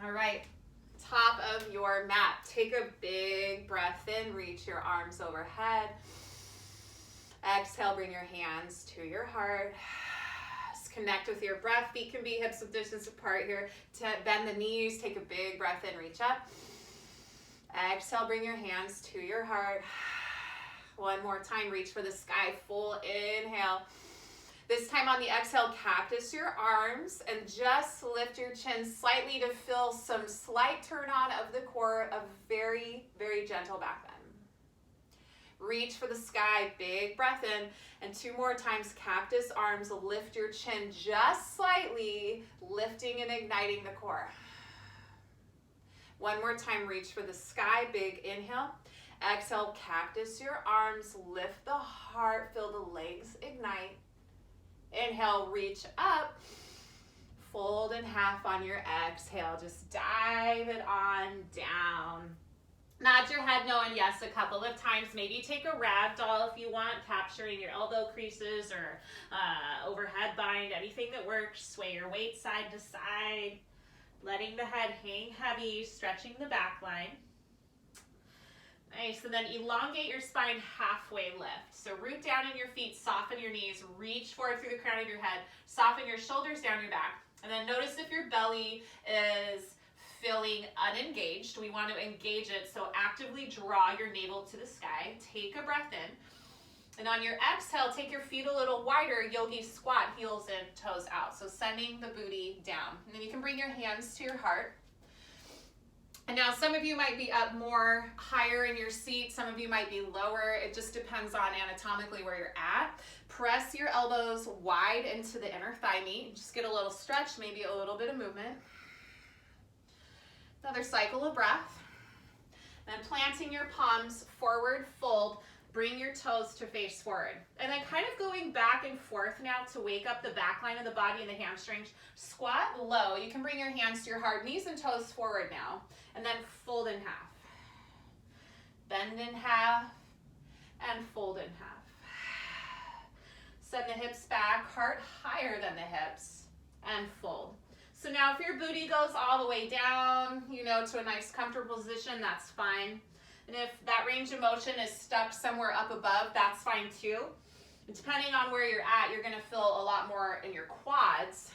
All right, top of your mat. Take a big breath in, reach your arms overhead. Exhale, bring your hands to your heart. Just connect with your breath. Feet can be hips width distance apart here. Bend the knees, take a big breath in, reach up. Exhale, bring your hands to your heart. One more time, reach for the sky, full inhale. This time on the exhale, cactus your arms and just lift your chin slightly to feel some slight turn on of the core, a very, very gentle back bend. Reach for the sky, big breath in, and 2 more times, cactus arms, lift your chin just slightly, lifting and igniting the core. One more time, reach for the sky, big inhale. Exhale, cactus your arms, lift the heart, feel the legs ignite. Inhale, reach up, fold in half on your exhale. Just dive it on down. Nod your head no and yes a couple of times. Maybe take a ragdoll if you want, capturing your elbow creases or overhead bind, anything that works. Sway your weight side to side, letting the head hang heavy, stretching the back line. Nice, and then elongate your spine, halfway lift. So root down in your feet, soften your knees, reach forward through the crown of your head, soften your shoulders down your back, and then notice if your belly is feeling unengaged. We want to engage it, so actively draw your navel to the sky. Take a breath in, and on your exhale, take your feet a little wider, yogi squat, heels in, toes out. So sending the booty down. And then you can bring your hands to your heart. And now some of you might be up more higher in your seat, some of you might be lower. It just depends on anatomically where you're at. Press your elbows wide into the inner thigh meat. Just get a little stretch, maybe a little bit of movement. Another cycle of breath. Then planting your palms forward, fold, bring your toes to face forward. And then kind of going back and forth now to wake up the back line of the body and the hamstrings. Squat low. You can bring your hands to your heart, knees and toes forward now. And then fold in half. Bend in half and fold in half. Send the hips back, heart higher than the hips, and fold. So now if your booty goes all the way down, to a nice comfortable position, that's fine. And if that range of motion is stuck somewhere up above, that's fine too. And depending on where you're at, you're gonna feel a lot more in your quads.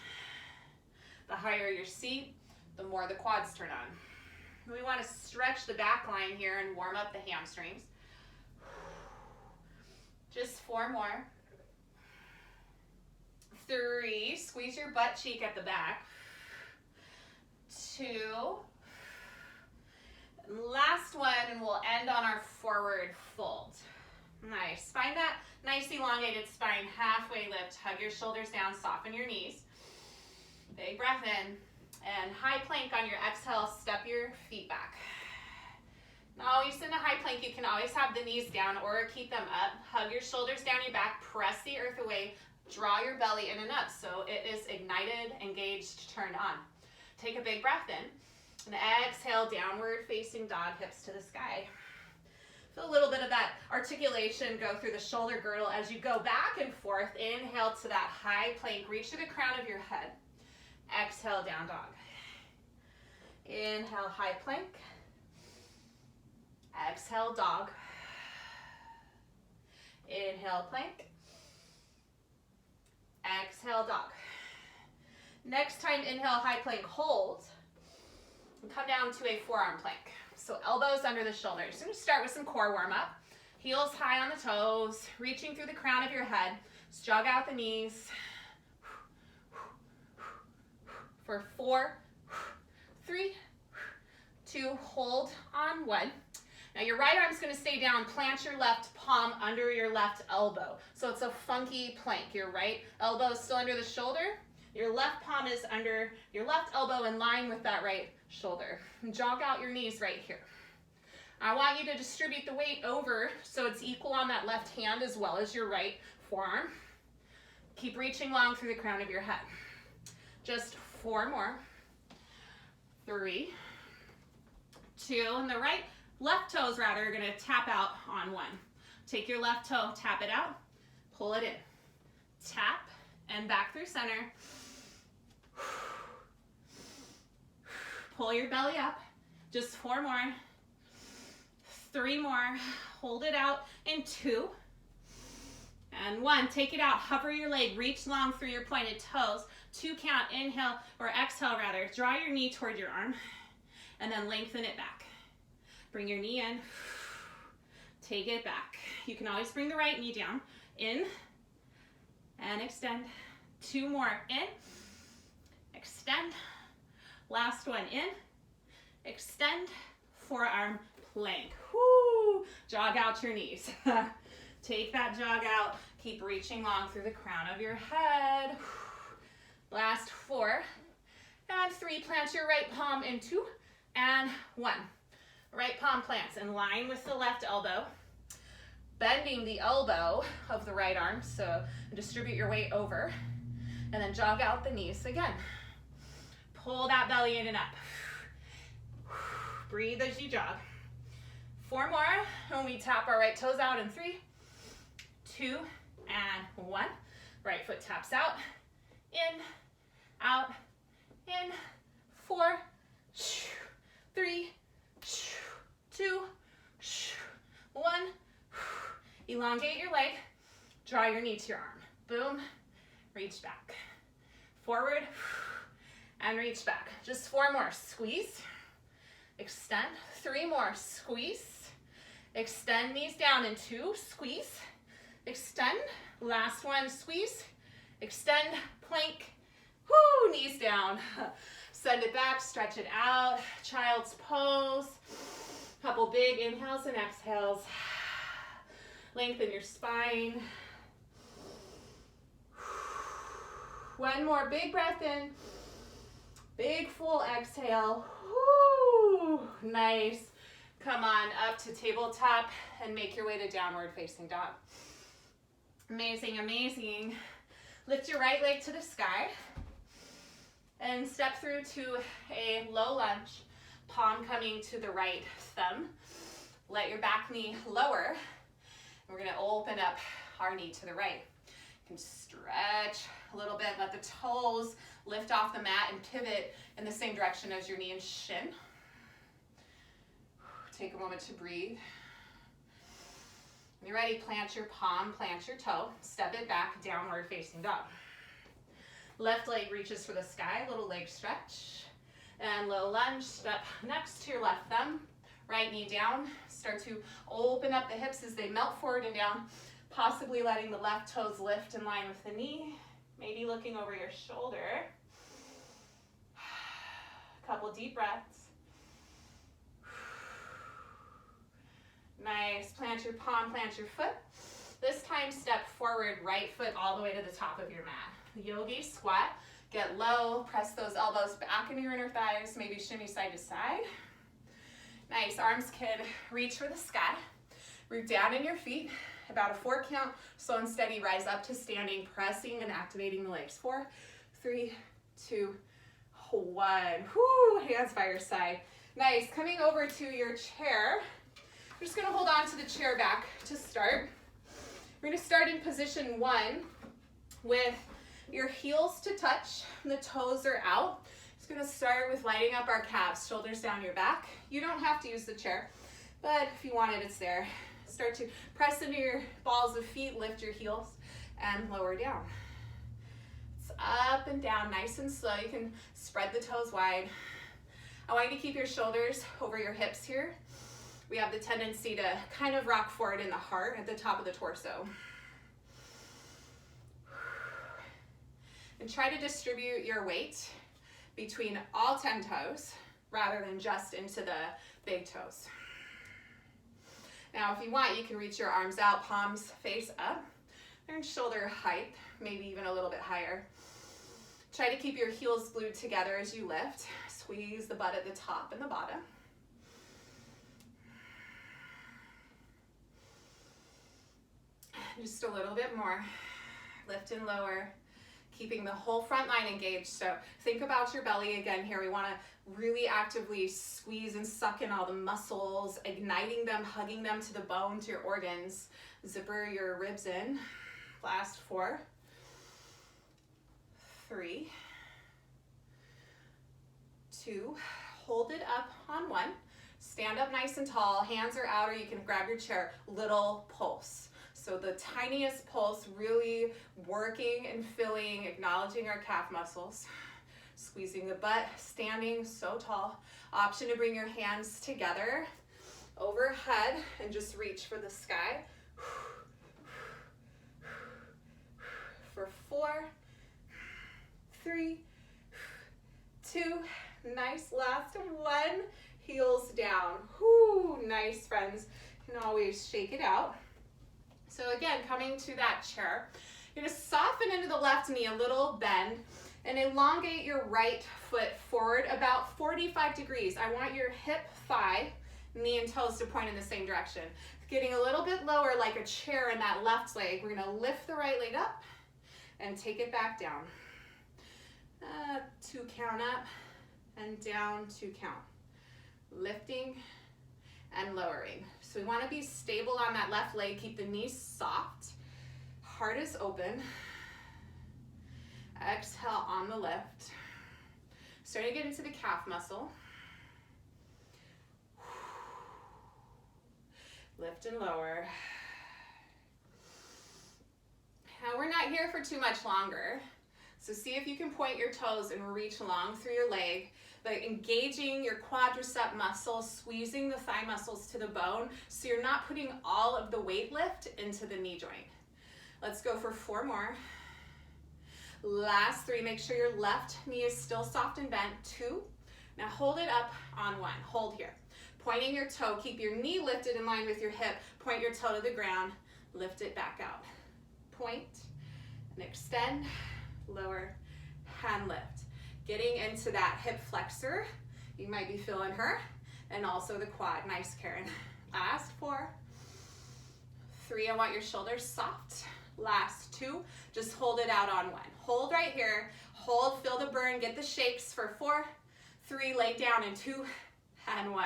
The higher your seat, the more the quads turn on. We want to stretch the back line here and warm up the hamstrings. Just 4 more. 3, squeeze your butt cheek at the back. 2. Last one, and we'll end on our forward fold. Nice. Find that nice elongated spine, halfway lift. Hug your shoulders down, soften your knees. Big breath in. And high plank on your exhale, step your feet back. Now, always in a high plank, you can always have the knees down or keep them up. Hug your shoulders down your back, press the earth away, draw your belly in and up. So it is ignited, engaged, turned on. Take a big breath in. And exhale, downward facing dog, hips to the sky. Feel a little bit of that articulation go through the shoulder girdle as you go back and forth. Inhale to that high plank, reach to the crown of your head. Exhale, down dog. Inhale, high plank. Exhale, dog. Inhale, plank. Exhale, dog. Next time, inhale, high plank, hold. And come down to a forearm plank. So elbows under the shoulders. So I'm going to start with some core warm up. Heels high on the toes, reaching through the crown of your head. Just jog out the knees. For 4, 3, 2, hold on 1. Now your right arm's going to stay down. Plant your left palm under your left elbow. So it's a funky plank. Your right elbow is still under the shoulder. Your left palm is under your left elbow in line with that right shoulder. Jog out your knees right here. I want you to distribute the weight over so it's equal on that left hand as well as your right forearm. Keep reaching long through the crown of your head. Just 4 more. 3, 2, and the left toes rather are going to tap out on 1. Take your left toe, tap it out, pull it in. Tap and back through center. Pull your belly up. Just 4 more. 3 more. Hold it out in 2. And 1. Take it out. Hover your leg. Reach long through your pointed toes. 2 count. Inhale, or exhale rather. Draw your knee toward your arm. And then lengthen it back. Bring your knee in. Take it back. You can always bring the right knee down. In. And extend. 2 more. In. Extend. Last one. In. Extend. Forearm plank. Woo! Jog out your knees. Take that jog out. Keep reaching long through the crown of your head. Last 4. And 3. Plant your right palm in 2. And 1. Right palm plants in line with the left elbow. Bending the elbow of the right arm. So distribute your weight over. And then jog out the knees again. Pull that belly in and up. Breathe as you jog. 4 more. And we tap our right toes out in 3, 2, and 1. Right foot taps out. In, out, in. 4, 3, 2, 1. Elongate your leg. Draw your knee to your arm. Boom. Reach back. Forward. And reach back. Just 4 more. Squeeze. Extend. 3 more. Squeeze. Extend knees down in 2. Squeeze. Extend. Last one. Squeeze. Extend. Plank. Whoo. Knees down. Send it back. Stretch it out. Child's pose. Couple big inhales and exhales. Lengthen your spine. 1 more big breath in. Big full exhale. Woo! Nice. Come on up to tabletop and make your way to downward facing dog. Amazing, amazing. Lift your right leg to the sky and step through to a low lunge. Palm coming to the right thumb. Let your back knee lower. We're going to open up our knee to the right. You can stretch a little bit. Let the toes lift off the mat and pivot in the same direction as your knee and shin. Take a moment to breathe. When you're ready, plant your palm, plant your toe. Step it back, downward facing dog. Left leg reaches for the sky, little leg stretch. And low lunge, step next to your left thumb. Right knee down. Start to open up the hips as they melt forward and down, possibly letting the left toes lift in line with the knee. Maybe looking over your shoulder. Couple deep breaths. Nice. Plant your palm, plant your foot. This time, step forward, right foot all the way to the top of your mat. Yogi squat. Get low. Press those elbows back into your inner thighs. Maybe shimmy side to side. Nice. Arms can reach for the sky. Root down in your feet. About a 4 count. Slow and steady. Rise up to standing, pressing and activating the legs. 4, 3, 2, 1. Whoo, hands by your side. Nice. Coming over to your chair. We're just going to hold on to the chair back to start. We're going to start in position 1 with your heels to touch and the toes are out. It's going to start with lighting up our calves, shoulders down your back. You don't have to use the chair, but if you want it, it's there. Start to press into your balls of feet, lift your heels, and lower down. It's up and down, nice and slow. You can spread the toes wide. I want you to keep your shoulders over your hips here. We have the tendency to kind of rock forward in the heart at the top of the torso. And try to distribute your weight between all 10 toes rather than just into the big toes. Now, if you want, you can reach your arms out, palms face up. They're in shoulder height, maybe even a little bit higher. Try to keep your heels glued together as you lift. Squeeze the butt at the top and the bottom. Just a little bit more. Lift and lower. Keeping the whole front line engaged. So think about your belly again here. We want to really actively squeeze and suck in all the muscles, igniting them, hugging them to the bone, to your organs. Zipper your ribs in. Last 4, 3, 2, hold it up on one. Stand up nice and tall, hands are out, or you can grab your chair. Little pulse. So the tiniest pulse, really working and filling, acknowledging our calf muscles. Squeezing the butt, standing so tall. Option to bring your hands together overhead and just reach for the sky. For 4, 3, 2, nice, last one, heels down. Whoo, nice, friends. You can always shake it out. So again, coming to that chair, you're gonna soften into the left knee, a little bend, and elongate your right foot forward about 45 degrees. I want your hip, thigh, knee and toes to point in the same direction. Getting a little bit lower like a chair in that left leg. We're gonna lift the right leg up and take it back down. 2 count up and down, 2 count. Lifting and lowering. So we wanna be stable on that left leg, keep the knees soft, heart is open. Exhale on the lift. Starting to get into the calf muscle. Lift and lower. Now we're not here for too much longer. So see if you can point your toes and reach long through your leg, like engaging your quadricep muscles, squeezing the thigh muscles to the bone, so you're not putting all of the weight lift into the knee joint. Let's go for 4 more. Last 3, make sure your left knee is still soft and bent. 2, now hold it up on 1, hold here. Pointing your toe, keep your knee lifted in line with your hip, point your toe to the ground, lift it back out. Point and extend, lower, hand lift. Getting into that hip flexor, you might be feeling her, and also the quad. Nice, Karen. Last 4, 3, I want your shoulders soft. Last 2, just hold it out on 1. Hold right here, hold, feel the burn, get the shakes for 4, 3, lay down in 2, and 1.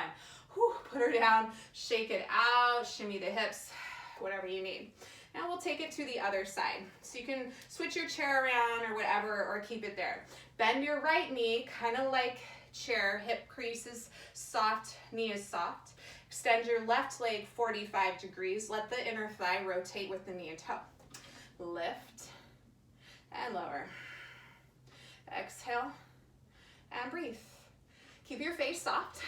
Whew, put her down, shake it out, shimmy the hips, whatever you need. Now we'll take it to the other side. So you can switch your chair around or whatever, or keep it there. Bend your right knee, kind of like chair, hip crease is soft, knee is soft. Extend your left leg 45 degrees. Let the inner thigh rotate with the knee and toe. Lift and lower. Exhale and breathe. Keep your face soft.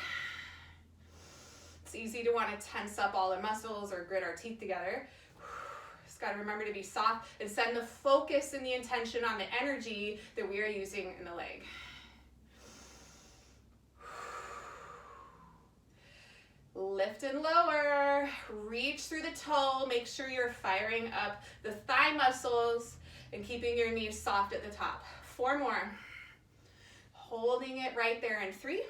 It's easy to want to tense up all the muscles or grit our teeth together. Just got to remember to be soft and send the focus and the intention on the energy that we are using in the leg. Lift and lower, reach through the toe, make sure you're firing up the thigh muscles and keeping your knees soft at the top. 4 more. Holding it right there in 3,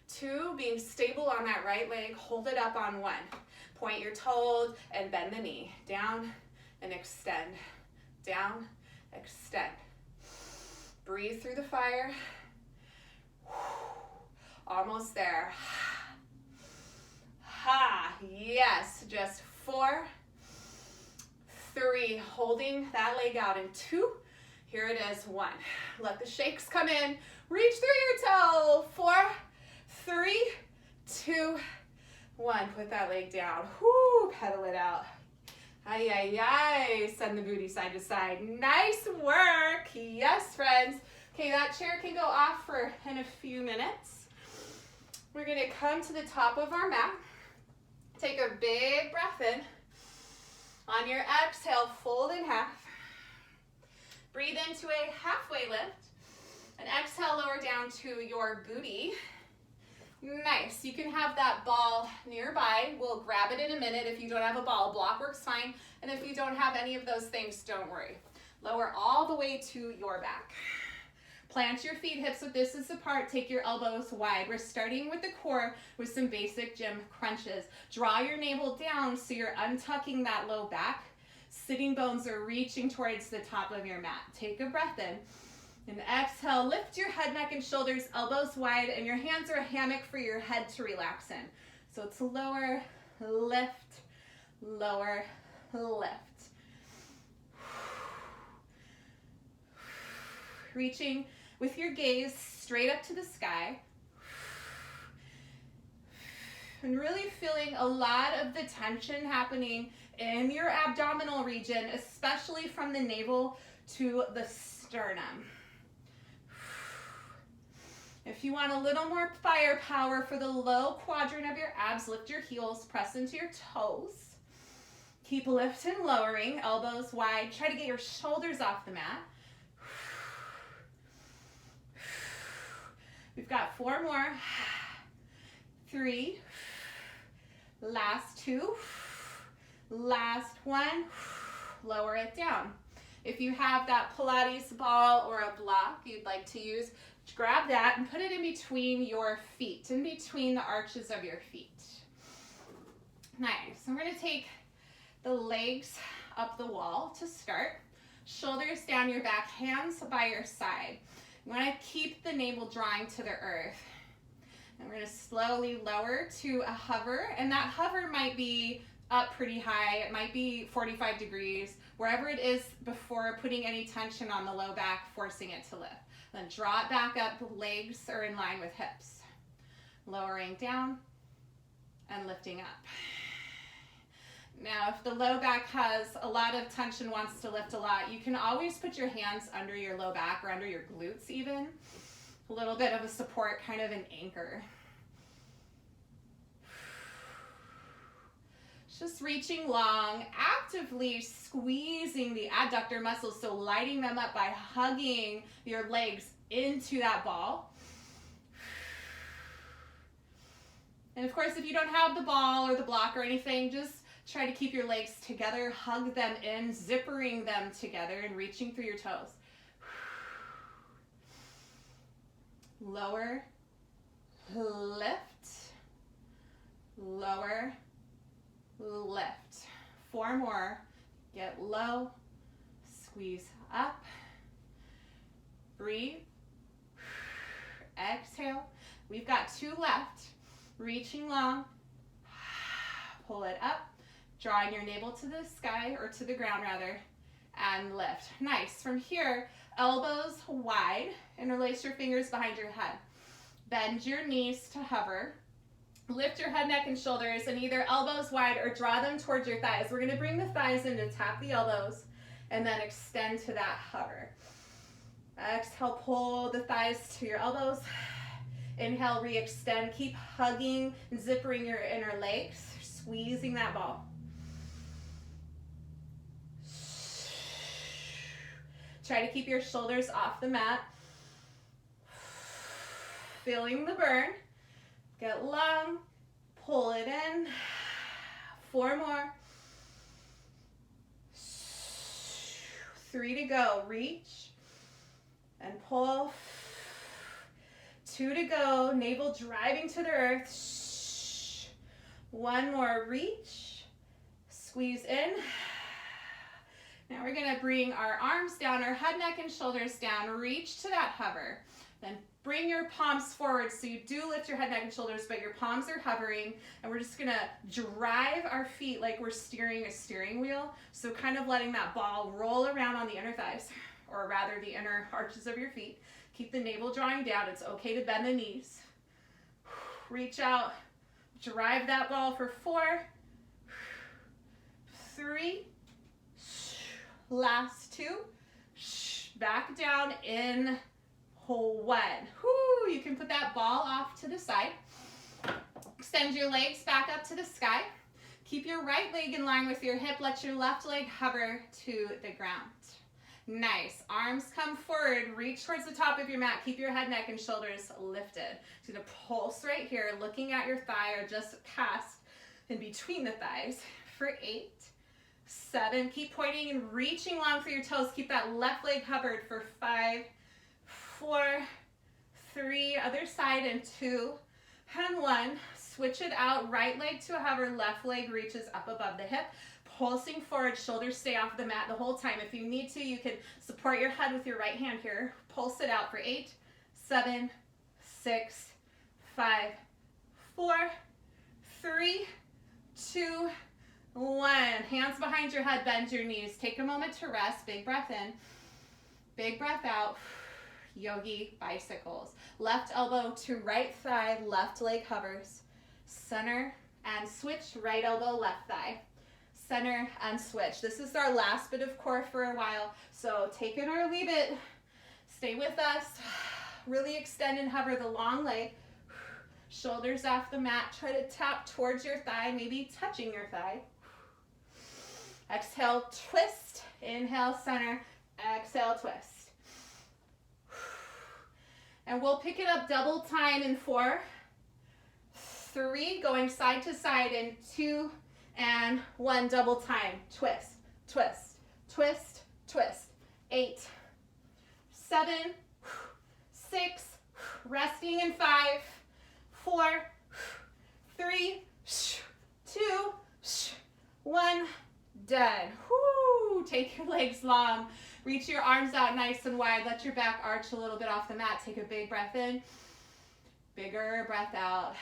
2, being stable on that right leg, hold it up on 1. Point your toes and bend the knee. Down and extend. Down, extend. Breathe through the fire. Almost there. Ha, yes, just 4, 3, holding that leg out in 2, here it is, 1. Let the shakes come in, reach through your toe, 4, 3, 2, 1, put that leg down, whoo, pedal it out. Ay, ay, ay, send the booty side to side, nice work, yes, friends. Okay, that chair can go off in a few minutes. We're gonna come to the top of our mat. Take a big breath in. On your exhale, fold in half. Breathe into a halfway lift. And exhale, lower down to your booty. Nice. You can have that ball nearby. We'll grab it in a minute. If you don't have a ball, a block works fine. And if you don't have any of those things, don't worry. Lower all the way to your back. Plant your feet hips width distance apart. Take your elbows wide. We're starting with the core with some basic gym crunches. Draw your navel down so you're untucking that low back. Sitting bones are reaching towards the top of your mat. Take a breath in. And exhale, lift your head, neck, and shoulders, elbows wide, and your hands are a hammock for your head to relax in. So it's lower, lift, lower, lift. Reaching with your gaze straight up to the sky, and really feeling a lot of the tension happening in your abdominal region, especially from the navel to the sternum. If you want a little more firepower for the low quadrant of your abs, lift your heels, press into your toes. Keep lifting, lowering, elbows wide. Try to get your shoulders off the mat. We've got 4 more. 3. Last 2. Last 1. Lower it down. If you have that Pilates ball or a block you'd like to use, grab that and put it in between your feet, in between the arches of your feet. Nice. I'm going to take the legs up the wall to start. Shoulders down your back, hands by your side. You want to keep the navel drawing to the earth. And we're going to slowly lower to a hover, and that hover might be up pretty high. It might be 45 degrees, wherever it is before putting any tension on the low back, forcing it to lift. Then draw it back up, legs are in line with hips. Lowering down and lifting up. Now, if the low back has a lot of tension, wants to lift a lot, you can always put your hands under your low back or under your glutes even. A little bit of a support, kind of an anchor. Just reaching long, actively squeezing the adductor muscles, so lighting them up by hugging your legs into that ball. And of course, if you don't have the ball or the block or anything, just try to keep your legs together, hug them in, zippering them together and reaching through your toes. Lower, lift, lower, lift. 4 more. Get low, squeeze up, breathe, exhale. We've got 2 left. Reaching long, pull it up, drawing your navel to the sky, or to the ground rather, and lift. Nice. From here, elbows wide, interlace your fingers behind your head. Bend your knees to hover. Lift your head, neck, and shoulders, and either elbows wide or draw them towards your thighs. We're going to bring the thighs in to tap the elbows and then extend to that hover. Exhale, pull the thighs to your elbows. Inhale, re-extend. Keep hugging and zippering your inner legs, squeezing that ball. Try to keep your shoulders off the mat. Feeling the burn. Get long, pull it in. 4 more. 3 to go. Reach and pull. 2 to go. Navel driving to the earth. 1 more. Reach. Squeeze in. Now we're going to bring our arms down, our head, neck, and shoulders down. Reach to that hover. Then bring your palms forward so you do lift your head, neck, and shoulders, but your palms are hovering. And we're just going to drive our feet like we're steering a steering wheel. So kind of letting that ball roll around on the inner thighs, or rather the inner arches of your feet. Keep the navel drawing down. It's okay to bend the knees. Reach out. Drive that ball for 4, 3, last 2, back down in 1. Whoo, you can put that ball off to the side. Extend your legs back up to the sky. Keep your right leg in line with your hip. Let your left leg hover to the ground. Nice. Arms come forward. Reach towards the top of your mat. Keep your head, neck, and shoulders lifted. So going to pulse right here, looking at your thigh or just past in between the thighs for 8, 7. Keep pointing and reaching long for your toes. Keep that left leg hovered for 5, 4, 3. Other side in 2 and 1. Switch it out. Right leg to a hover. Left leg reaches up above the hip. Pulsing forward, shoulders stay off the mat the whole time. If you need to, you can support your head with your right hand here. Pulse it out for 8, 7, 6, 5, 4, 3, 2, 1. Hands behind your head, bend your knees. Take a moment to rest. Big breath in, big breath out. Yogi bicycles. Left elbow to right thigh, left leg hovers. Center and switch, right elbow, left thigh. Center and switch. This is our last bit of core for a while, so take it or leave it. Stay with us. Really extend and hover the long leg. Shoulders off the mat. Try to tap towards your thigh, maybe touching your thigh. Exhale, twist. Inhale, center. Exhale, twist. And we'll pick it up double time in 4, 3, going side to side in 2 and 1, double time. Twist, twist, twist, twist. 8, 7, 6, resting in 5, 4, 3, 2, 1, done. Woo! Take your legs long. Reach your arms out nice and wide. Let your back arch a little bit off the mat. Take a big breath in. Bigger breath out.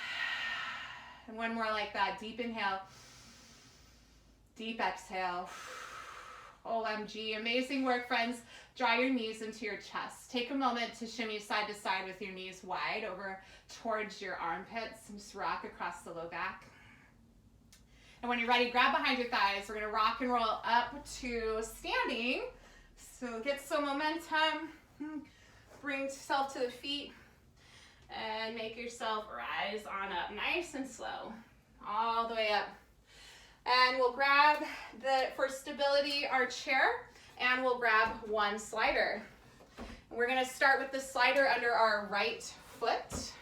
And one more like that. Deep inhale. Deep exhale. OMG. Amazing work, friends. Draw your knees into your chest. Take a moment to shimmy side to side with your knees wide over towards your armpits. And just rock across the low back. And when you're ready, grab behind your thighs. We're going to rock and roll up to standing. So get some momentum, bring yourself to the feet, and make yourself rise on up nice and slow, all the way up. And we'll grab, for stability, our chair, and we'll grab one slider. And we're gonna start with the slider under our right foot.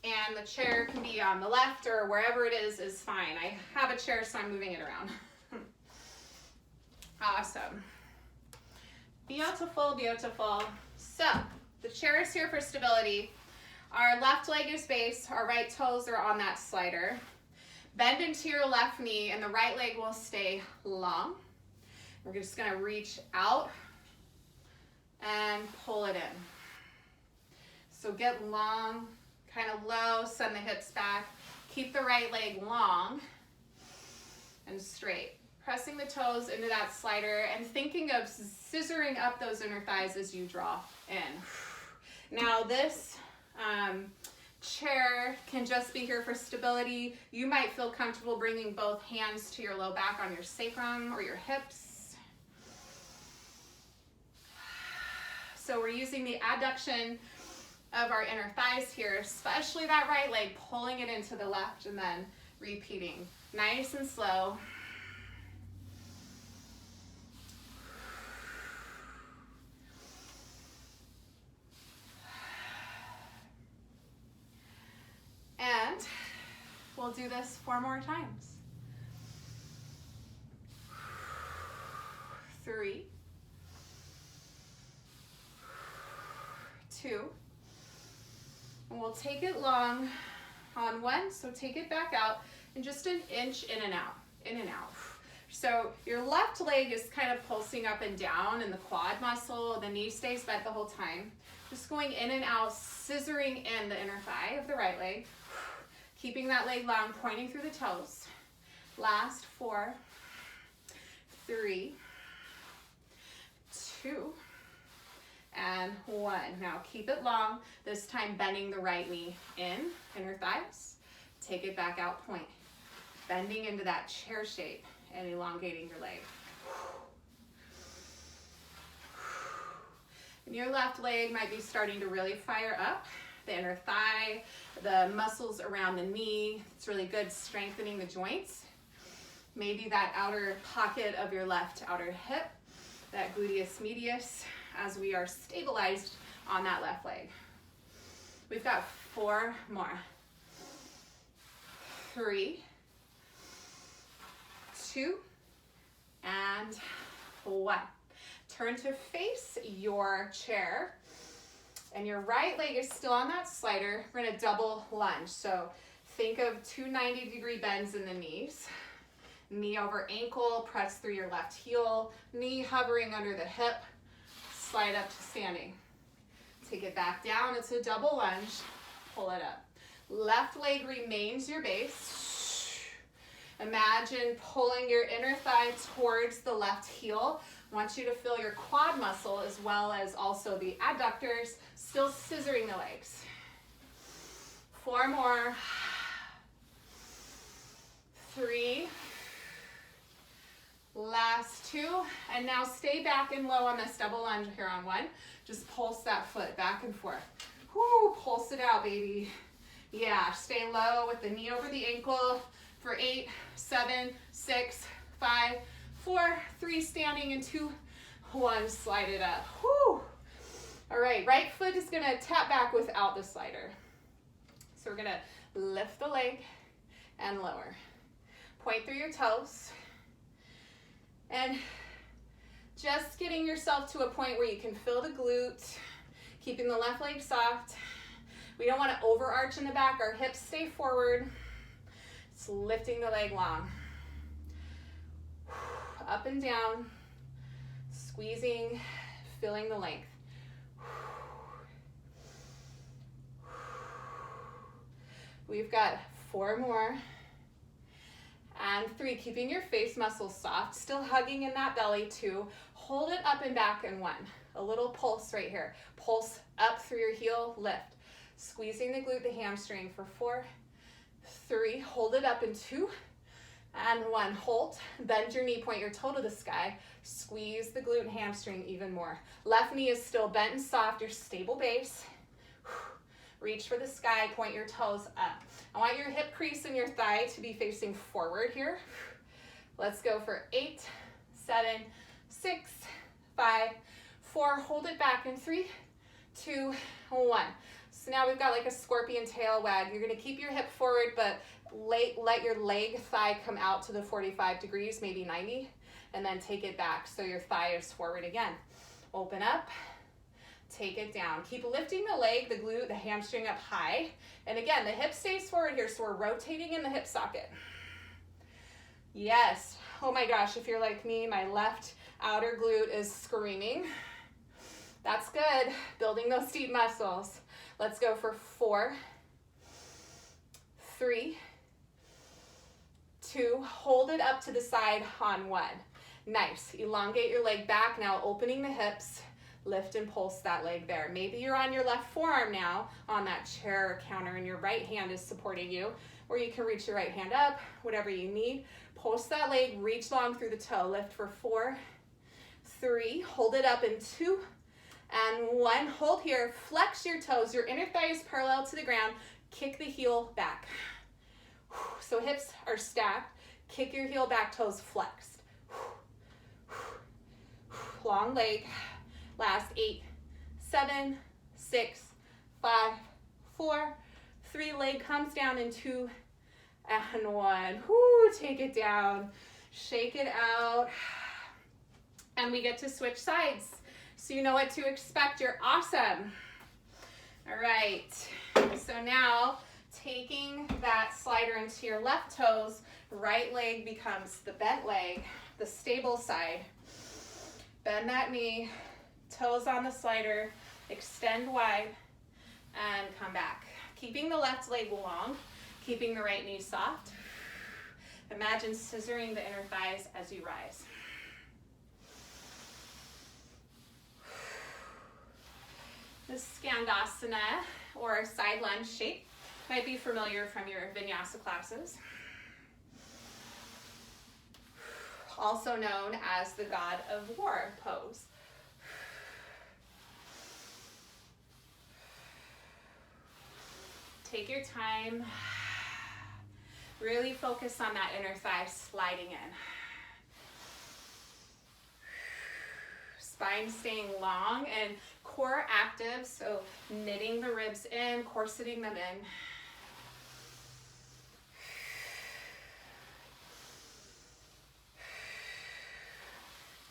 And the chair can be on the left or wherever it is fine. I have a chair, so I'm moving it around. Awesome. Beautiful, beautiful. So, the chair is here for stability. Our left leg is base, our right toes are on that slider. Bend into your left knee and the right leg will stay long. We're just gonna reach out and pull it in. So get long, kind of low, send the hips back. Keep the right leg long and straight. Pressing the toes into that slider and thinking of scissoring up those inner thighs as you draw in. Now this chair can just be here for stability. You might feel comfortable bringing both hands to your low back on your sacrum or your hips. So we're using the adduction of our inner thighs here, especially that right leg, pulling it into the left and then repeating. Nice and slow. And we'll do this 4 more times. 3, 2, and we'll take it long on 1, so take it back out and just an inch in and out, in and out. So your left leg is kind of pulsing up and down in the quad muscle, the knee stays bent the whole time. Just going in and out, scissoring in the inner thigh of the right leg. Keeping that leg long, pointing through the toes. Last 4, 3, 2, and 1. Now keep it long, this time bending the right knee in, inner thighs. Take it back out, point. Bending into that chair shape and elongating your leg. And your left leg might be starting to really fire up. The inner thigh, the muscles around the knee. It's really good strengthening the joints. Maybe that outer pocket of your left outer hip, that gluteus medius, as we are stabilized on that left leg. We've got 4 more. 3, 2, and 1. Turn to face your chair. And your right leg is still on that slider. We're gonna double lunge. So think of 2 90-degree bends in the knees. Knee over ankle, press through your left heel. Knee hovering under the hip, slide up to standing. Take it back down, it's a double lunge. Pull it up. Left leg remains your base. Imagine pulling your inner thigh towards the left heel. I want you to feel your quad muscle as well as also the adductors, still scissoring the legs. 4 more. 3. Last 2. And now stay back and low on this double lunge here on 1. Just pulse that foot back and forth. Whoo, pulse it out, baby. Yeah, stay low with the knee over the ankle for 8, 7, 6, 5, 4, 3, standing, and 2, 1, slide it up. Whoo. All right, right foot is gonna tap back without the slider. So we're gonna lift the leg and lower. Point through your toes. And just getting yourself to a point where you can feel the glute, keeping the left leg soft. We don't want to overarch in the back. Our hips stay forward. It's lifting the leg long. Up and down, squeezing, feeling the length. We've got 4 more. And 3, keeping your face muscles soft, still hugging in that belly. 2, hold it up and back in 1. A little pulse right here. Pulse up through your heel, lift. Squeezing the glute, the hamstring for 4, 3, hold it up in 2, and 1. Hold, bend your knee, point your toe to the sky. Squeeze the glute and hamstring even more. Left knee is still bent and soft, your stable base. Reach for the sky, point your toes up. I want your hip crease and your thigh to be facing forward here. Let's go for 8, 7, 6, 5, 4. Hold it back in 3, 2, 1. So now we've got like a scorpion tail wag. You're gonna keep your hip forward, but let your leg thigh come out to the 45 degrees, maybe 90, and then take it back so your thigh is forward again. Open up. Take it down. Keep lifting the leg, the glute, the hamstring up high. And again, the hip stays forward here, so we're rotating in the hip socket. Yes. Oh my gosh, if you're like me, my left outer glute is screaming. That's good. Building those deep muscles. Let's go for 4, 3, 2. Hold it up to the side on 1. Nice. Elongate your leg back. Now opening the hips. Lift and pulse that leg there. Maybe you're on your left forearm now on that chair or counter and your right hand is supporting you, or you can reach your right hand up, whatever you need. Pulse that leg, reach long through the toe. Lift for 4, 3, hold it up in 2, and 1. Hold here, flex your toes. Your inner thigh is parallel to the ground. Kick the heel back. So hips are stacked. Kick your heel back, toes flexed. Long leg. Last 8, 7, 6, 5, 4, 3. Leg comes down in 2 and 1. Whoo, take it down. Shake it out. And we get to switch sides. So you know what to expect. You're awesome. All right. So now taking that slider into your left toes, right leg becomes the bent leg, the stable side. Bend that knee. Toes on the slider, extend wide, and come back. Keeping the left leg long, keeping the right knee soft. Imagine scissoring the inner thighs as you rise. This Skandasana, or side lunge shape, might be familiar from your vinyasa classes. Also known as the God of War pose. Take your time. Really focus on that inner thigh sliding in. Spine staying long and core active, so knitting the ribs in, corseting them in.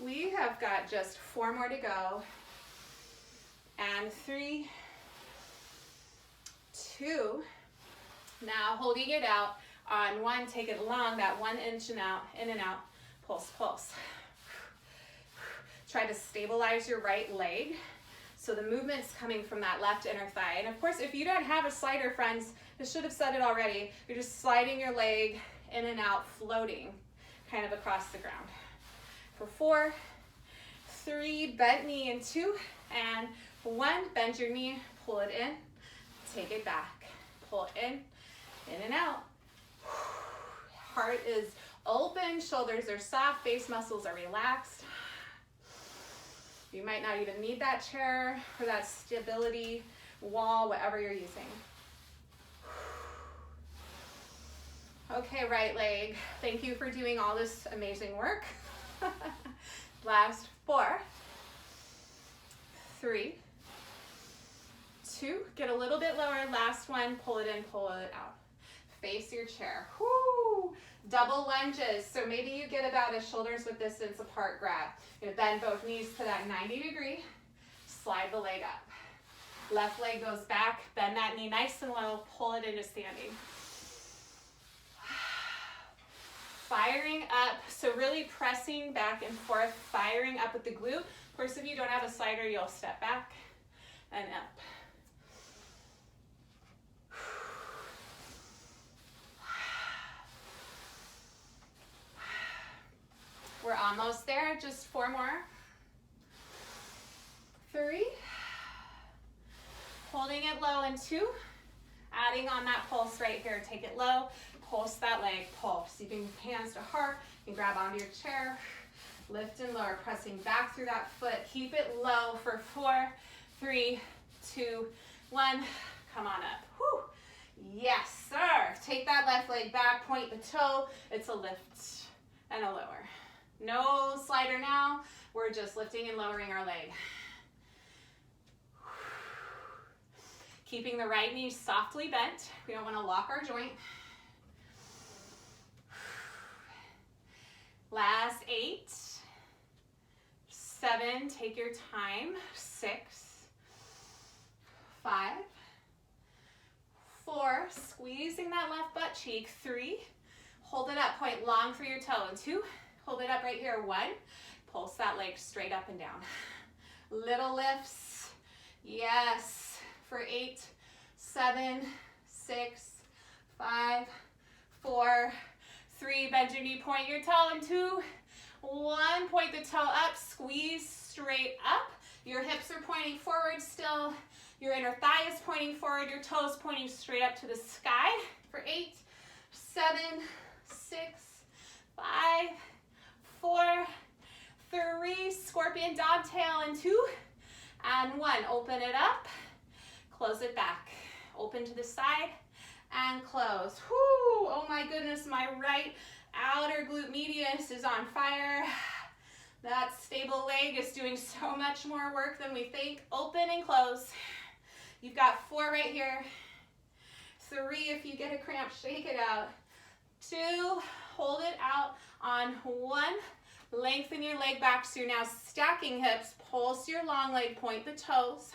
We have got just 4 more to go. And 3, 2. Now holding it out on 1, take it long, that 1 inch and out, in and out, pulse, pulse. Try to stabilize your right leg. So the movement's coming from that left inner thigh. And of course, if you don't have a slider, friends, I should have said it already, you're just sliding your leg in and out, floating kind of across the ground. For 4, 3, bent knee in 2, and 1, bend your knee, pull it in, take it back, pull it in and out. heart is open, shoulders are soft, face muscles are relaxed. You might not even need that chair or that stability wall, whatever you're using. Okay, right leg. Thank you for doing all this amazing work. Last 4, 3, 2, get a little bit lower. Last one, pull it in, pull it out. Face your chair. Whoo! Double lunges. So maybe you get about a shoulders width distance apart grab. You're gonna bend both knees to that 90 degree. Slide the leg up. Left leg goes back. Bend that knee nice and low. Pull it into standing. Firing up. So really pressing back and forth. Firing up with the glute. Of course, if you don't have a slider, you'll step back and up. We're almost there, just 4 more. 3. Holding it low in 2. Adding on that pulse right here. Take it low, pulse that leg, pulse. You can hands to heart, you can grab onto your chair, lift and lower, pressing back through that foot. Keep it low for 4, 3, 2, 1. Come on up. Whew. Yes, sir. Take that left leg back, point the toe. It's a lift and a lower. No slider now. We're just lifting and lowering our leg. Keeping the right knee softly bent. We don't want to lock our joint. Last 8, 7, take your time. 6, 5, 4, squeezing that left butt cheek. 3, hold it up, point long through your toe. And 2, hold it up right here. 1, pulse that leg straight up and down. Little lifts. Yes. For 8, 7, 6, 5, 4, 3, bend your knee, point your toe. And 2, 1, point the toe up, squeeze straight up. Your hips are pointing forward still. Your inner thigh is pointing forward. Your toes pointing straight up to the sky. For 8, 7, 6, 5, 4, 3, scorpion dog tail, and 2, and 1. Open it up, close it back. Open to the side and close. Whoo! Oh my goodness, my right outer glute medius is on fire. That stable leg is doing so much more work than we think. Open and close. You've got 4 right here. 3, if you get a cramp, shake it out. 2, hold it out on 1. Lengthen your leg back, so you're now stacking hips. Pulse your long leg, point the toes.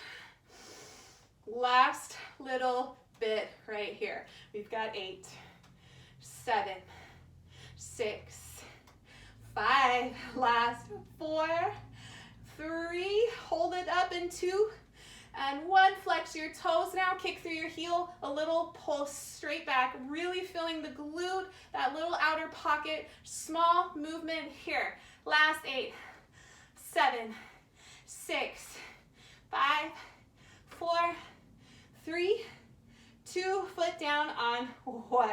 Last little bit right here. We've got 8, 7, 6, 5, last 4, 3, hold it up in 2, and 1. Flex your toes now, kick through your heel a little, pull straight back, really feeling the glute, that little outer pocket, small movement here. Last 8, 7, 6, 5, 4, 3, 2, foot down on 1.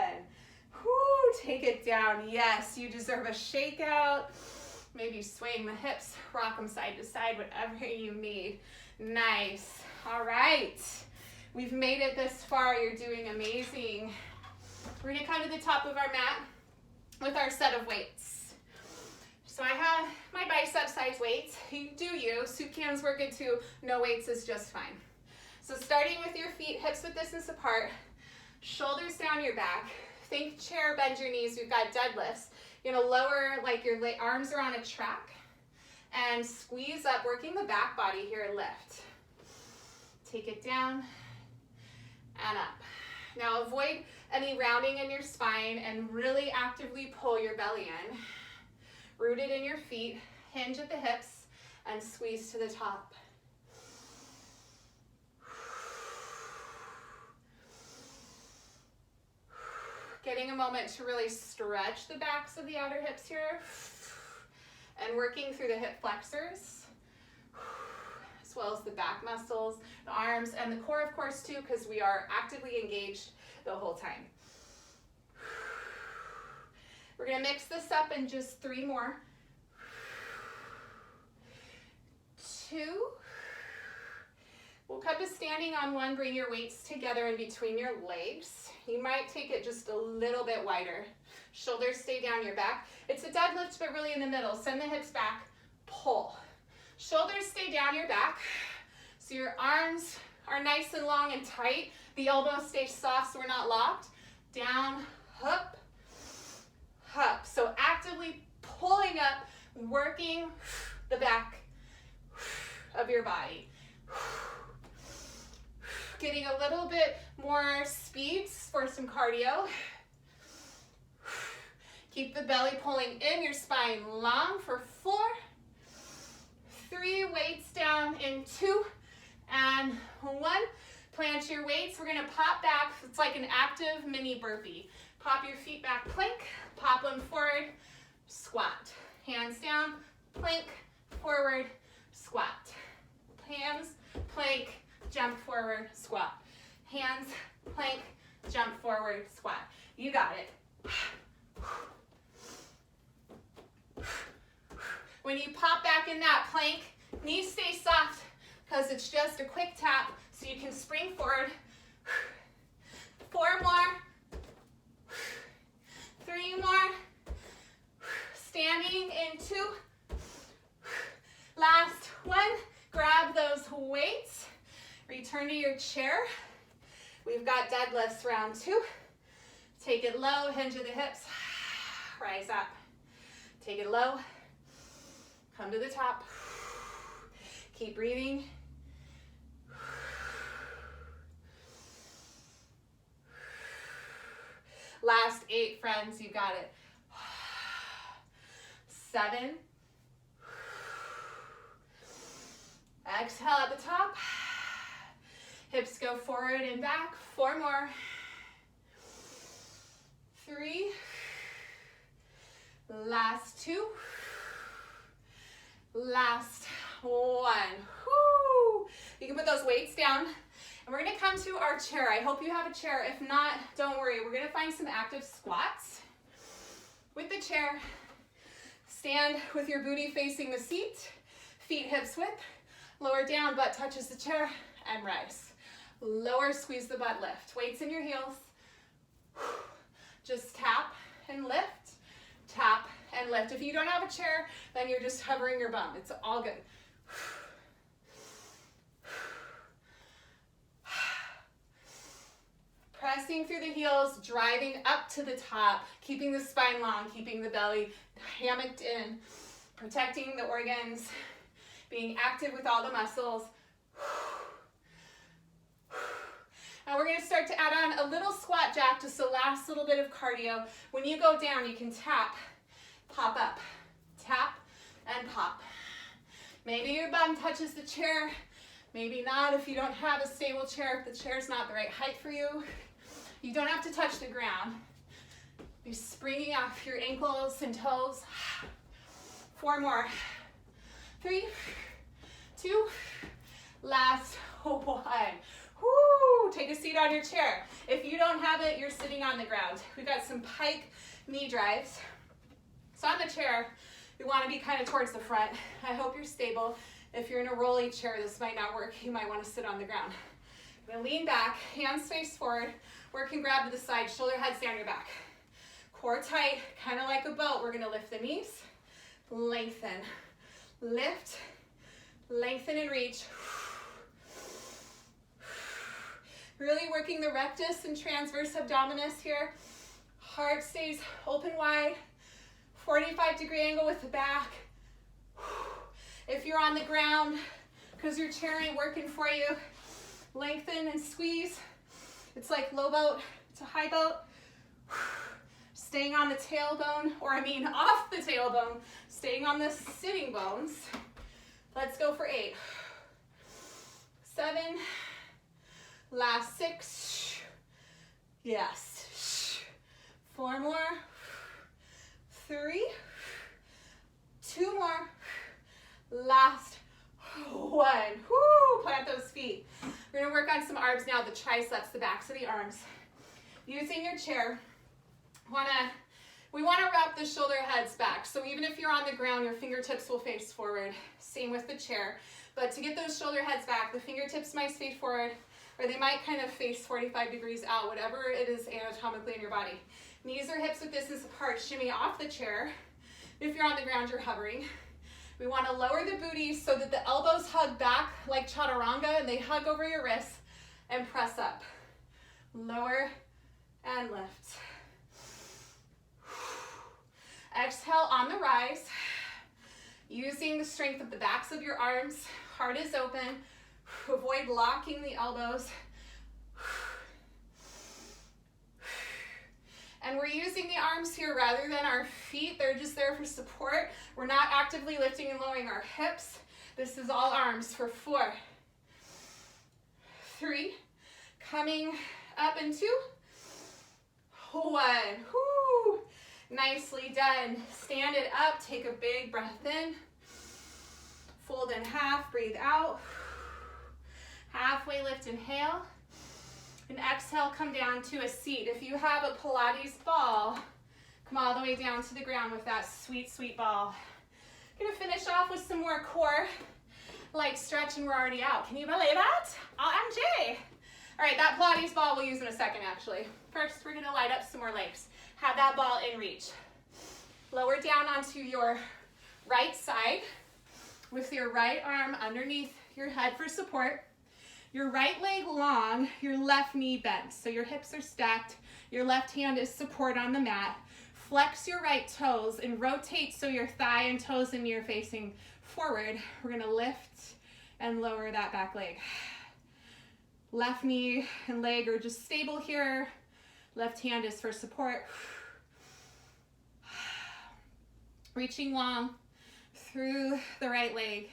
Whoo, take it down. Yes, you deserve a shakeout. Maybe swaying the hips, rock them side to side, whatever you need. Nice. All right. We've made it this far. You're doing amazing. We're going to come to the top of our mat with our set of weights. So I have my bicep size weights. You do you. Soup cans work good too. No weights is just fine. So starting with your feet, hips width distance apart, shoulders down your back. Think chair, bend your knees. We've got deadlifts. You're gonna lower like your arms are on a track and squeeze up, working the back body here, lift. Take it down and up. Now avoid any rounding in your spine and really actively pull your belly in. Rooted in your feet, hinge at the hips and squeeze to the top. Getting a moment to really stretch the backs of the outer hips here and working through the hip flexors as well as the back muscles, the arms, and the core, of course, too, because we are actively engaged the whole time. We're gonna mix this up in just 3 more. 2. We'll come to standing on 1. Bring your weights together in between your legs. You might take it just a little bit wider. Shoulders stay down your back. It's a deadlift, but really in the middle. Send the hips back, pull. Shoulders stay down your back. So your arms are nice and long and tight. The elbows stay soft so we're not locked. Down, up, up. So actively pulling up, working the back of your body. Getting a little bit more speeds for some cardio. Keep the belly pulling in, your spine long for 4, 3, weights down in 2, and 1. Plant your weights. We're gonna pop back. It's like an active mini burpee. Pop your feet back, plank, pop them forward, squat. Hands down, plank, forward, squat. Hands, plank, jump forward, squat. Hands, plank, jump forward, squat. You got it. When you pop back in that plank, knees stay soft because it's just a quick tap so you can spring forward. 4 more. 3 more. Standing in 2. Last 1. Grab those weights. Return to your chair. We've got deadlifts round 2. Take it low, hinge of the hips. Rise up. Take it low. Come to the top. Keep breathing. Last 8, friends, you got it. 7. Exhale at the top. Hips go forward and back. 4 more. 3. Last 2. Last 1. Woo! You can put those weights down. And we're gonna come to our chair. I hope you have a chair. If not, don't worry. We're gonna find some active squats. With the chair, stand with your booty facing the seat. Feet hips width. Lower down, butt touches the chair, and rise. Lower, squeeze the butt, lift. Weights in your heels. Just tap and lift. Tap and lift. If you don't have a chair, then you're just hovering your bum. It's all good. Pressing through the heels, driving up to the top, keeping the spine long, keeping the belly hammocked in, protecting the organs, being active with all the muscles. Now we're going to start to add on a little squat jack, just the last little bit of cardio. When you go down, you can tap, pop up, tap, and pop. Maybe your bum touches the chair, maybe not if you don't have a stable chair, if the chair's not the right height for you. You don't have to touch the ground. You're springing off your ankles and toes. 4 more. 3, 2, last 1. Woo! Take a seat on your chair. If you don't have it, you're sitting on the ground. We've got some pike knee drives. So on the chair, we want to be kind of towards the front. I hope you're stable. If you're in a rolly chair, this might not work. You might want to sit on the ground. I'm going to lean back, hands face forward. Work and grab to the side, shoulder heads down your back. Core tight, kind of like a boat. We're going to lift the knees, lengthen, lift, lengthen and reach. Really working the rectus and transverse abdominis here. Heart stays open wide. 45-degree angle with the back. If you're on the ground, because your chair ain't working for you, lengthen and squeeze. It's like low boat to high boat. Staying on the tailbone, or I mean off the tailbone, staying on the sitting bones. Let's go for 8. 7. Last 6. Yes. 4 more. 3. 2 more. Last 1. Woo! Plant those feet. We're going to work on some arms now, the triceps, the backs of the arms. Using your chair, want to We want to wrap the shoulder heads back. So even if you're on the ground, your fingertips will face forward. Same with the chair. But to get those shoulder heads back, the fingertips might face forward, or they might kind of face 45 degrees out, whatever it is anatomically in your body. Knees or hips with distance apart, shimmy off the chair. If you're on the ground, you're hovering. We want to lower the booty so that the elbows hug back like chaturanga, and they hug over your wrists, and press up. Lower and lift. Exhale on the rise, using the strength of the backs of your arms. Heart is open. Avoid locking the elbows. And we're using the arms here rather than our feet. They're just there for support. We're not actively lifting and lowering our hips. This is all arms for 4, 3, coming up in 2, 1. Whoo. Nicely done. Stand it up. Take a big breath in. Fold in half. Breathe out. Halfway lift, inhale. And exhale, come down to a seat. If you have a Pilates ball, come all the way down to the ground with that sweet, sweet ball. Gonna finish off with some more core light stretch, and we're already out. Can you believe that? OMG. All right, that Pilates ball we'll use in a second, actually. First, we're gonna light up some more legs. Have that ball in reach. Lower down onto your right side with your right arm underneath your head for support. Your right leg long, your left knee bent. So your hips are stacked. Your left hand is support on the mat. Flex your right toes and rotate so your thigh and toes and knee are facing forward. We're gonna lift and lower that back leg. Left knee and leg are just stable here. Left hand is for support. Reaching long through the right leg.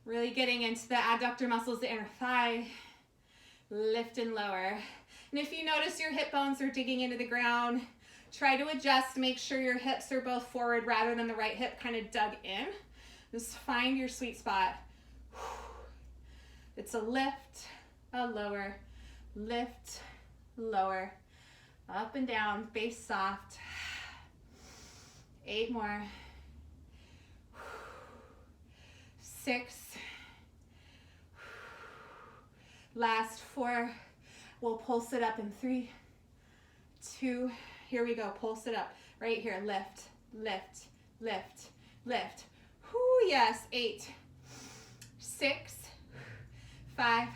Really getting into the adductor muscles, the inner thigh. Lift and lower. And if you notice your hip bones are digging into the ground, try to adjust. Make sure your hips are both forward rather than the right hip kind of dug in. Just find your sweet spot. It's a lift, a lower, lift, lower, up and down, base soft. 8 more. 6. Last 4. We'll pulse it up in 3, 2. Here we go. Pulse it up. Right here. Lift, lift, lift, lift. Whoo, yes. 8, 6, 5,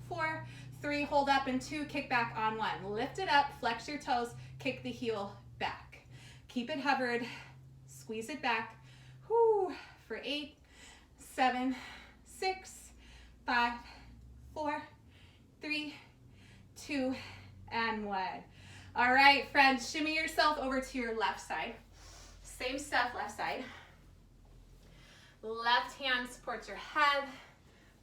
4, 3. Hold up in 2. Kick back on 1. Lift it up. Flex your toes. Kick the heel back. Keep it hovered. Squeeze it back. Whoo, for 8, 7, 6, 5, 4, 3, 2, and 1. All right, friends, shimmy yourself over to your left side. Same stuff, left side. Left hand supports your head.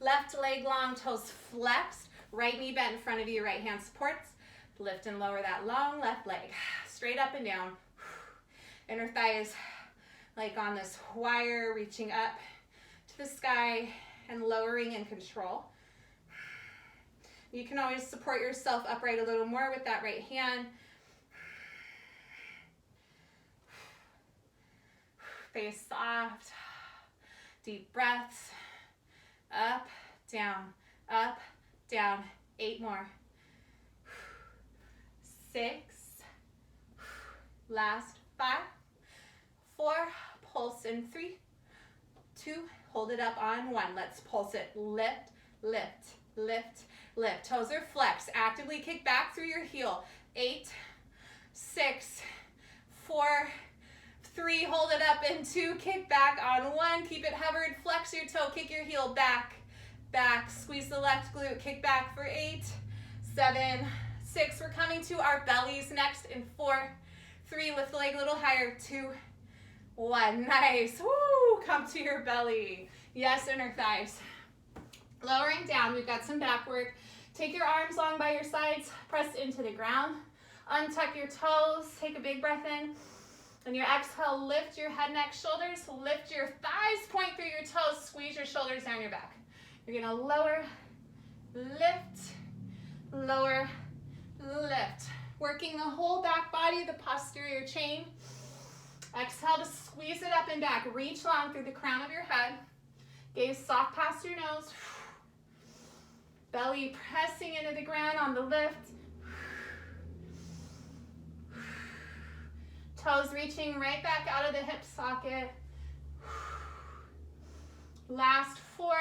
Left leg long, toes flexed. Right knee bent in front of you, right hand supports. Lift and lower that long left leg. Straight up and down. Inner thigh is like on this wire, reaching up to the sky and lowering in control. You can always support yourself upright a little more with that right hand. Face soft. Deep breaths. Up, down, up, down. 8 more. 6. Last 5. 4. Pulse in 3, 2. Hold it up on 1. Let's pulse it. Lift, lift, lift, lift. Toes are flexed. Actively kick back through your heel. 8, 6, 4, 3. Hold it up in 2. Kick back on 1. Keep it hovered. Flex your toe. Kick your heel back, back. Squeeze the left glute. Kick back for 8, 7, 6. We're coming to our bellies next in 4, 3. Lift the leg a little higher. 2, 1. Nice. Woo! Come to your belly. Yes, inner thighs. Lowering down. We've got some back work. Take your arms long by your sides. Press into the ground. Untuck your toes. Take a big breath in. On your exhale, lift your head, neck, shoulders. Lift your thighs. Point through your toes. Squeeze your shoulders down your back. You're going to lower, lift, lower, lift. Working the whole back body, the posterior chain. Exhale to squeeze it up and back. Reach long through the crown of your head. Gaze soft past your nose. Belly pressing into the ground on the lift. Toes reaching right back out of the hip socket. Last 4,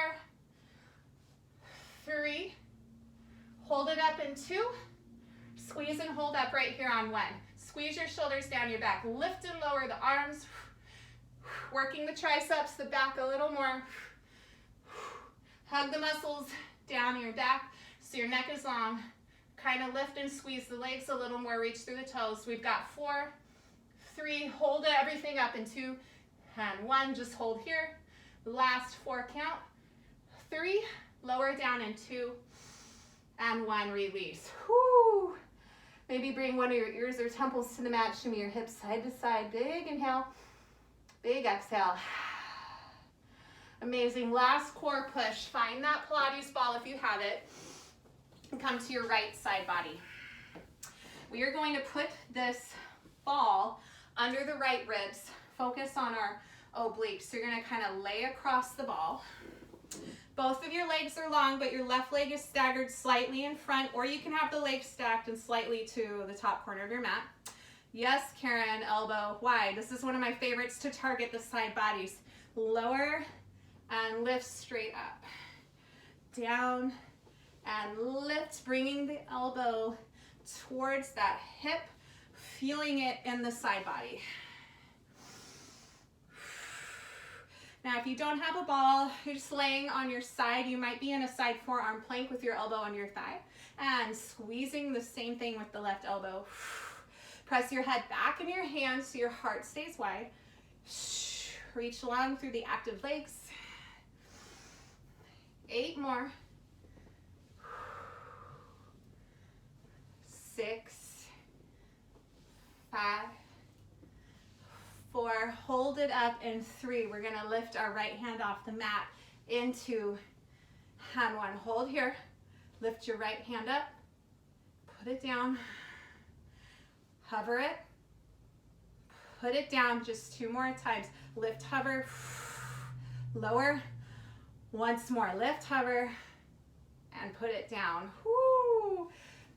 3. Hold it up in 2. Squeeze and hold up right here on 1. Squeeze your shoulders down your back. Lift and lower the arms. Working the triceps, the back a little more. Hug the muscles down your back so your neck is long. Kind of lift and squeeze the legs a little more. Reach through the toes. We've got 4, 3. Hold everything up in 2 and 1. Just hold here. Last 4 count. 3. Lower down in 2 and 1. Release. Whoo. Maybe bring one of your ears or temples to the mat. Shimmy your hips side to side. Big inhale. Big exhale. Amazing. Last core push. Find that Pilates ball if you have it. And come to your right side body. We are going to put this ball under the right ribs. Focus on our obliques. So you're going to kind of lay across the ball. Both of your legs are long, but your left leg is staggered slightly in front, or you can have the legs stacked and slightly to the top corner of your mat. Yes, Karen, elbow wide. This is one of my favorites to target the side bodies. Lower and lift straight up. Down and lift, bringing the elbow towards that hip, feeling it in the side body. Now, if you don't have a ball, you're just laying on your side, you might be in a side forearm plank with your elbow on your thigh and squeezing the same thing with the left elbow. Press your head back in your hands so your heart stays wide. Reach long through the active legs. 8 more. 6, 5, 4, hold it up in 3. We're gonna lift our right hand off the mat into hand 1. Hold here, lift your right hand up, put it down, hover it, put it down, just 2 more times. Lift, hover, lower, once more, lift, hover, and put it down. Woo.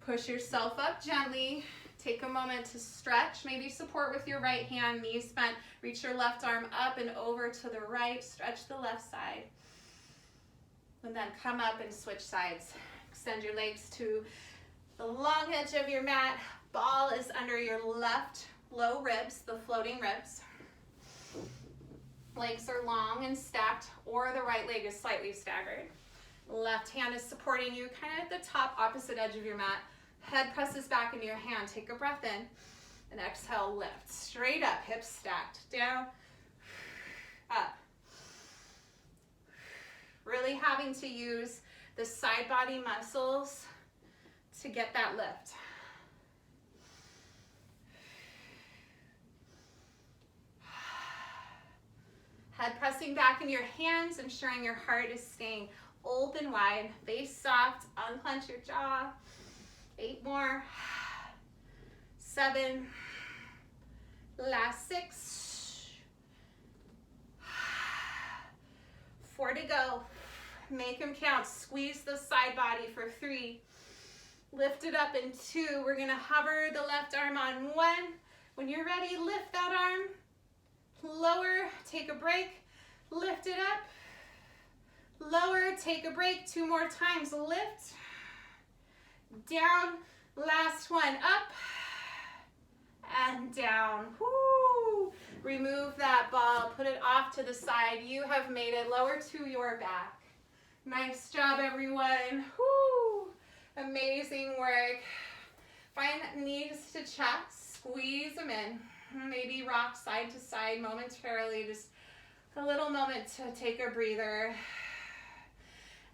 Push yourself up gently. Take a moment to stretch, maybe support with your right hand, knees bent. Reach your left arm up and over to the right. Stretch the left side. And then come up and switch sides. Extend your legs to the long edge of your mat. Ball is under your left low ribs, the floating ribs. Legs are long and stacked, or the right leg is slightly staggered. Left hand is supporting you kind of at the top opposite edge of your mat. Head presses back into your hand. Take a breath in and exhale, lift. Straight up, hips stacked. Down, up. Really having to use the side body muscles to get that lift. Head pressing back into your hands, ensuring your heart is staying open wide. Face soft, unclench your jaw. 8 more. 7. Last 6. 4 to go. Make them count. Squeeze the side body for 3. Lift it up in 2. We're going to hover the left arm on 1. When you're ready, lift that arm. Lower, take a break. Lift it up. Lower, take a break. 2 more times. Lift. Down, last one, up and down. Woo. Remove that ball, put it off to the side. You have made it. Lower to your back. Nice job, everyone. Woo. Amazing work. Find knees to chest, squeeze them in. Maybe rock side to side momentarily, just a little moment to take a breather.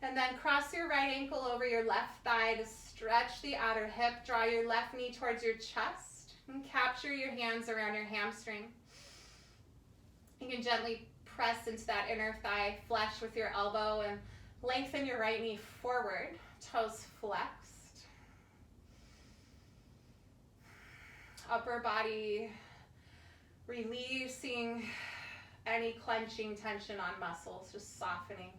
And then cross your right ankle over your left thigh to stretch the outer hip. Draw your left knee towards your chest and capture your hands around your hamstring. You can gently press into that inner thigh flesh with your elbow and lengthen your right knee forward, toes flexed. Upper body Releasing any clenching tension on muscles, just softening.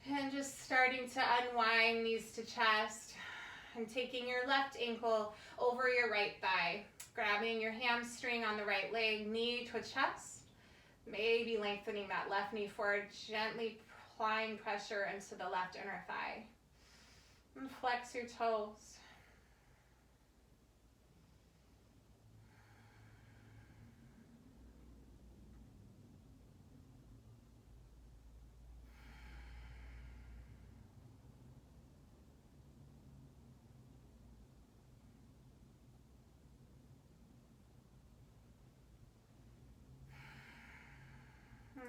And just starting to unwind knees to chest and taking your left ankle over your right thigh, grabbing your hamstring on the right leg, knee to chest, maybe lengthening that left knee forward, gently applying pressure into the left inner thigh. And flex your toes.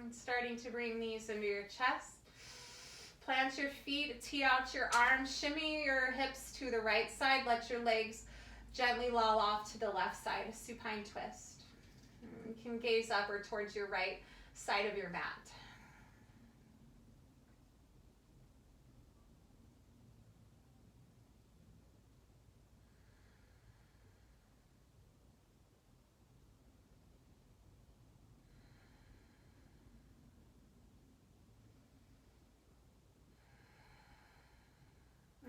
And starting to bring these into your chest. Plant your feet, tee out your arms, shimmy your hips to the right side. Let your legs gently loll off to the left side, a supine twist. You can gaze upward towards your right side of your mat.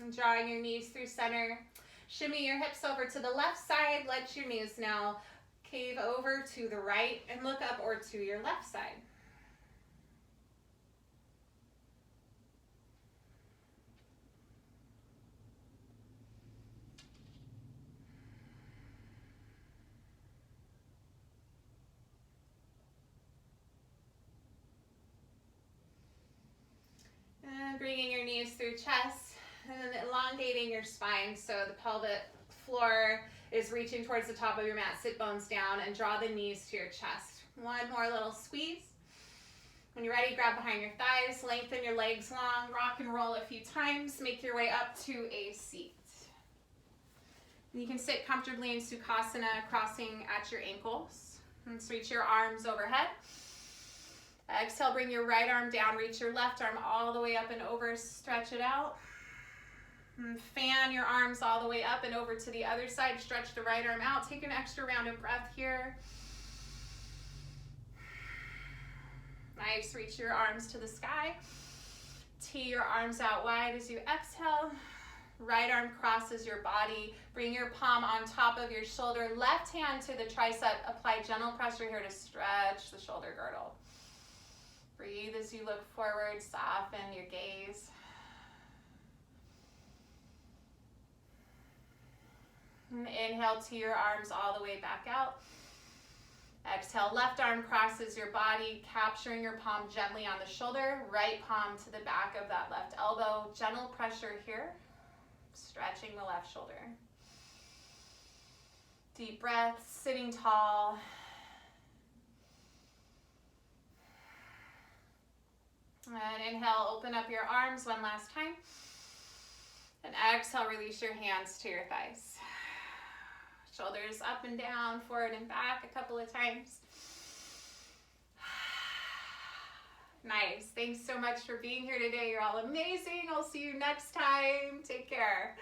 And drawing your knees through center. Shimmy your hips over to the left side. Let your knees now cave over to the right and look up or to your left side. And bringing your knees through chest. And elongating your spine so the pelvic floor is reaching towards the top of your mat. Sit bones down and draw the knees to your chest. One more little squeeze. When you're ready, grab behind your thighs, lengthen your legs long, rock and roll a few times, make your way up to a seat. You can sit comfortably in Sukhasana, crossing at your ankles. And reach your arms overhead. Exhale, bring your right arm down, reach your left arm all the way up and over, stretch it out. And fan your arms all the way up and over to the other side. Stretch the right arm out. Take an extra round of breath here. Nice. Reach your arms to the sky. Tee your arms out wide as you exhale. Right arm crosses your body. Bring your palm on top of your shoulder. Left hand to the tricep. Apply gentle pressure here to stretch the shoulder girdle. Breathe as you look forward. Soften your gaze. And inhale, tee your arms all the way back out. Exhale, left arm crosses your body, capturing your palm gently on the shoulder. Right palm to the back of that left elbow. Gentle pressure here, stretching the left shoulder. Deep breath, sitting tall. And inhale, open up your arms one last time. And exhale, release your hands to your thighs. Shoulders up and down, forward and back a couple of times. Nice. Thanks so much for being here today. You're all amazing. I'll see you next time. Take care.